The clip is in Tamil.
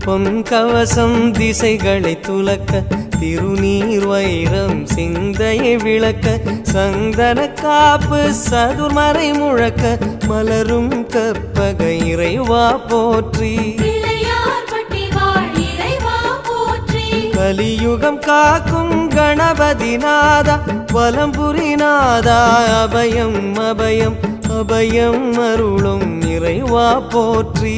பொன் கவசம் திசைகளை துலக்க திருநீர் வைரம் சிந்தையை விளக்க சந்தன காப்பு சதுர்மறை முழக்க மலரும் கற்பக இறைவா போற்றி கலியுகம் காக்கும் கணபதிநாதா வலம்புரிநாதா அபயம் அபயம் அபயம் அருளும் இறைவா போற்றி